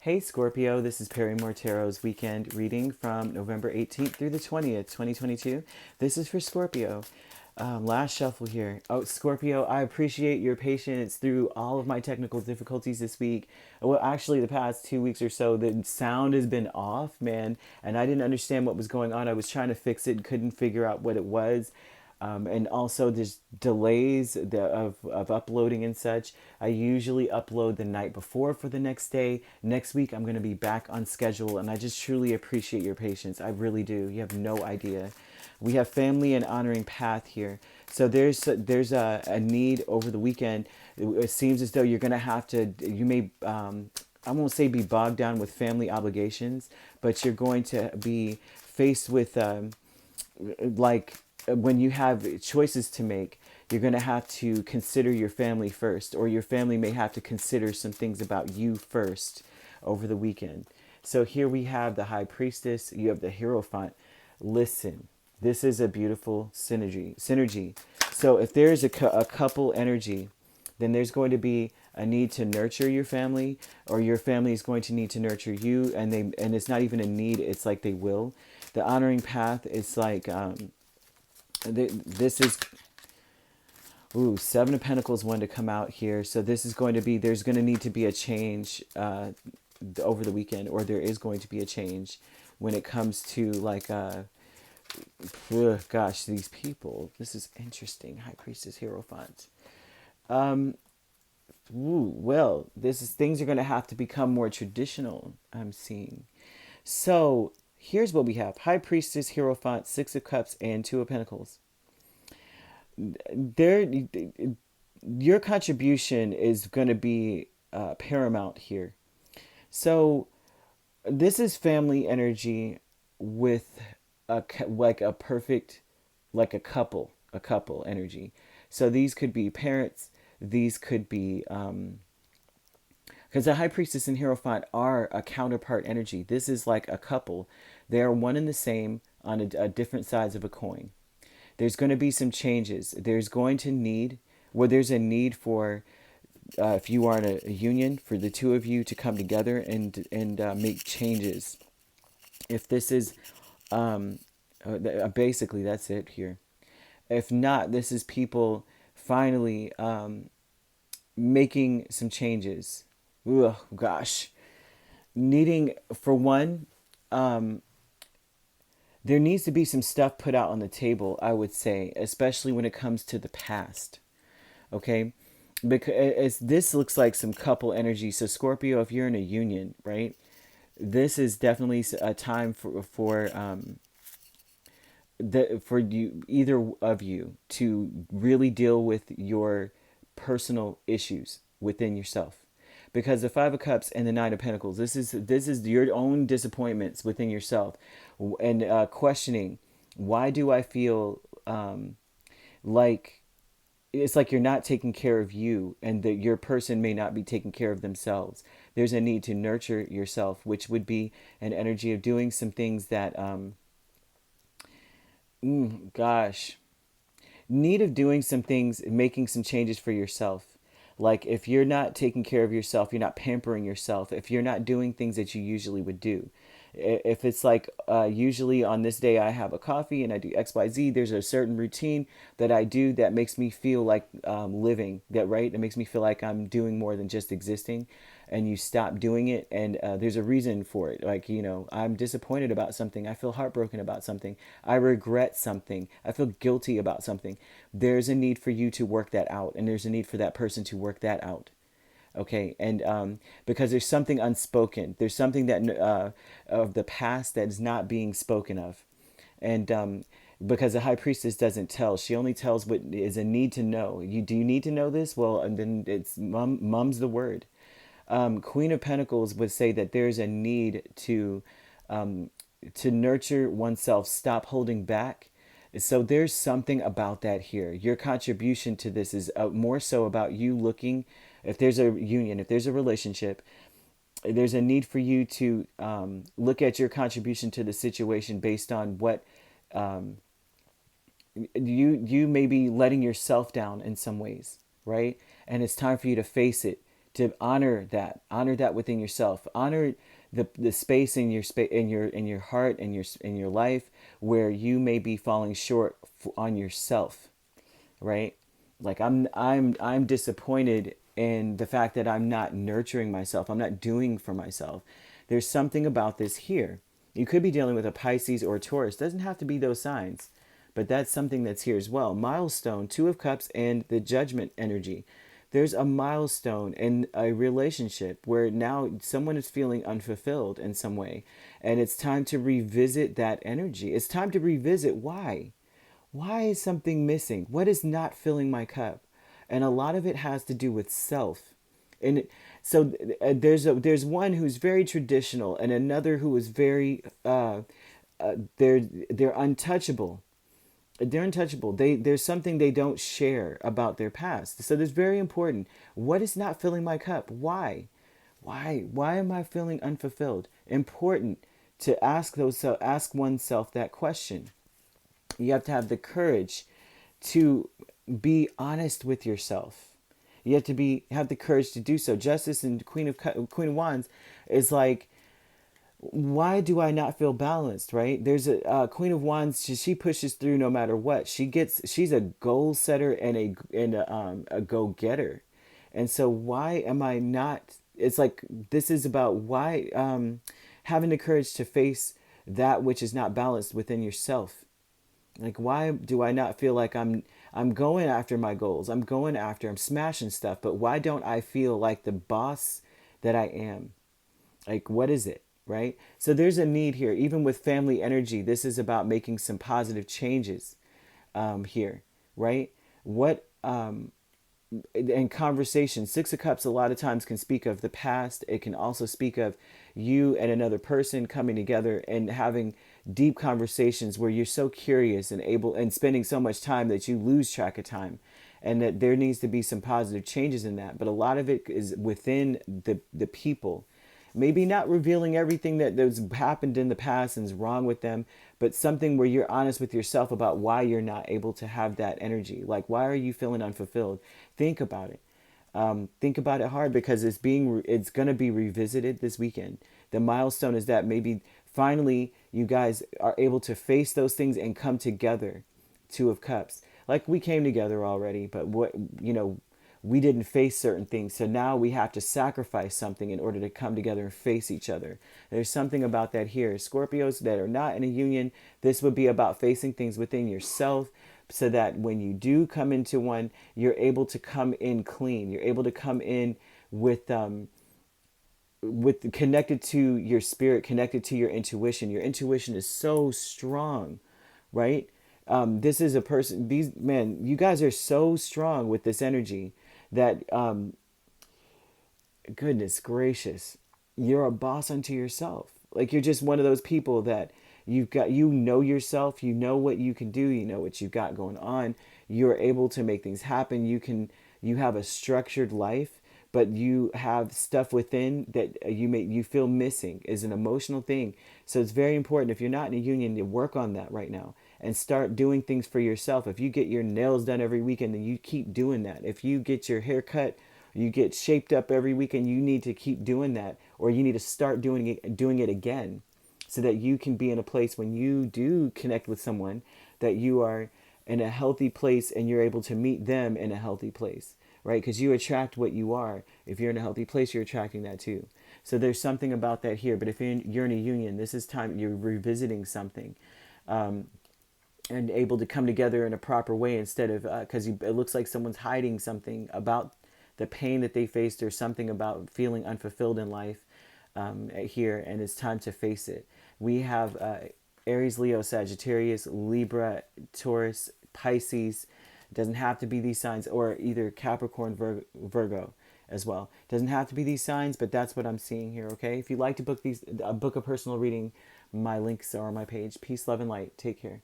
Hey Scorpio, this is Perrymore Tarot's weekend reading from November 18th through the 20th, 2022. This is for Scorpio. Last shuffle here. Oh, Scorpio, I appreciate your patience through all of my technical difficulties this week. Well, actually, the past 2 weeks or so, the sound has been off, man, and I didn't understand what was going on. I was trying to fix it, couldn't figure out what it was. And also there's delays of uploading and such. I usually upload the night before for the next day. Next week I'm going to be back on schedule, and I just truly appreciate your patience. I really do. You have no idea. We have family and honoring path here. So there's a need over the weekend. It seems as though you're going to have to, you may, I won't say be bogged down with family obligations, but you're going to be faced with like when you have choices to make, you're going to have to consider your family first, or your family may have to consider some things about you first over the weekend. So here we have the High Priestess, you have the Hierophant. Listen, this is a beautiful synergy. So if there's a couple energy, then there's going to be a need to nurture your family, or your family is going to need to nurture you, and it's not even a need, it's like they will. The honoring path is like this is, ooh, Seven of Pentacles one to come out here. So this is going to be, there's going to need to be a change over the weekend, or there is going to be a change when it comes to like gosh, these people, this is interesting. High Priestess, Hierophant. Ooh, well, this is, things are going to have to become more traditional, I'm seeing. So here's what we have: High Priestess, Hierophant, Six of Cups, and Two of Pentacles. There, your contribution is going to be paramount here. So this is family energy with like a perfect, like a couple energy. So these could be parents. These could be because the High Priestess and Hierophant are a counterpart energy. This is like a couple. They are one and the same on a different sides of a coin. There's going to be some changes. There's going to need, where there's a need for, if you are in a union, for the two of you to come together and make changes. If this is, basically that's it here. If not, this is people finally making some changes. Ugh, gosh, needing, for one, there needs to be some stuff put out on the table, I would say, especially when it comes to the past. Okay? Because this looks like some couple energy. So Scorpio, if you're in a union, right? This is definitely a time for you, either of you, to really deal with your personal issues within yourself. Because the Five of Cups and the Nine of Pentacles, this is your own disappointments within yourself, and questioning, why do I feel like it's like you're not taking care of you, and that your person may not be taking care of themselves. There's a need to nurture yourself, which would be an energy of doing some things that gosh, need of doing some things, making some changes for yourself. Like if you're not taking care of yourself, you're not pampering yourself, if you're not doing things that you usually would do. If it's like, usually on this day I have a coffee and I do XYZ, there's a certain routine that I do that makes me feel like living, that right? It makes me feel like I'm doing more than just existing. And you stop doing it, and there's a reason for it. Like, I'm disappointed about something, I feel heartbroken about something, I regret something, I feel guilty about something. There's a need for you to work that out, and there's a need for that person to work that out. Okay, and because there's something unspoken, there's something that of the past that is not being spoken of. And because the High Priestess doesn't tell, she only tells what is a need to know. Do you need to know this? Well, and then it's mum's the word. Queen of Pentacles would say that there's a need to nurture oneself, stop holding back. So there's something about that here. Your contribution to this is more so about you looking, if there's a union, if there's a relationship, there's a need for you to look at your contribution to the situation based on what you may be letting yourself down in some ways, right? And it's time for you to face it, to honor that within yourself, honor the space in your in your heart and in your life where you may be falling short on yourself, right? Like I'm disappointed in the fact that I'm not nurturing myself. I'm not doing for myself. There's something about this here. You could be dealing with a Pisces or a Taurus. Doesn't have to be those signs, but that's something that's here as well. Milestone, Two of Cups, and the Judgment energy. There's a milestone in a relationship where now someone is feeling unfulfilled in some way, and it's time to revisit that energy. It's time to revisit why. Why is something missing? What is not filling my cup? And a lot of it has to do with self. And so there's one who's very traditional and another who is very they're untouchable. They're untouchable. There's something they don't share about their past. So that's very important. What is not filling my cup? Why? Why am I feeling unfulfilled? Important to ask oneself that question. You have to have the courage to be honest with yourself. You have to have the courage to do so. Justice and Queen of Wands is like, why do I not feel balanced? Right? There's a Queen of Wands. She pushes through no matter what. She's a goal setter and a go getter. And so why am I not? It's like this is about why having the courage to face that which is not balanced within yourself. Like, why do I not feel like I'm going after my goals? I'm smashing stuff, but why don't I feel like the boss that I am? Like, what is it, right? So there's a need here. Even with family energy, this is about making some positive changes here, right? What and conversation, Six of Cups a lot of times can speak of the past. It can also speak of you and another person coming together and having deep conversations where you're so curious and able and spending so much time that you lose track of time, and that there needs to be some positive changes in that. But a lot of it is within the people. Maybe not revealing everything that's happened in the past and is wrong with them, but something where you're honest with yourself about why you're not able to have that energy. Like, why are you feeling unfulfilled? Think about it. Think about it hard, because it's going to be revisited this weekend. The milestone is that maybe finally you guys are able to face those things and come together. Two of Cups. Like, we came together already, but we didn't face certain things. So now we have to sacrifice something in order to come together and face each other. There's something about that here. Scorpios that are not in a union, this would be about facing things within yourself, so that when you do come into one, you're able to come in clean. You're able to come in with connected to your spirit, connected to your intuition. Your intuition is so strong, right? This is a person, you guys are so strong with this energy that, goodness gracious, you're a boss unto yourself. Like, you're just one of those people that you know yourself, you know what you can do, you know what you've got going on. You're able to make things happen. You have a structured life, but you have stuff within that you feel missing is an emotional thing. So it's very important, if you're not in a union, to work on that right now and start doing things for yourself. If you get your nails done every weekend, then you keep doing that. If you get your hair cut, you get shaped up every weekend, you need to keep doing that, or you need to start doing it again, so that you can be in a place when you do connect with someone, that you are in a healthy place and you're able to meet them in a healthy place, right? Because you attract what you are. If you're in a healthy place, you're attracting that too. So there's something about that here. But if you're in a union, this is time you're revisiting something. And able to come together in a proper way, instead of because it looks like someone's hiding something about the pain that they faced, or something about feeling unfulfilled in life here, and it's time to face it. We have Aries, Leo, Sagittarius, Libra, Taurus, Pisces. It doesn't have to be these signs, or either Capricorn, Virgo as well. It doesn't have to be these signs, but that's what I'm seeing here, okay? If you'd like to book a personal reading, my links are on my page. Peace, love, and light. Take care.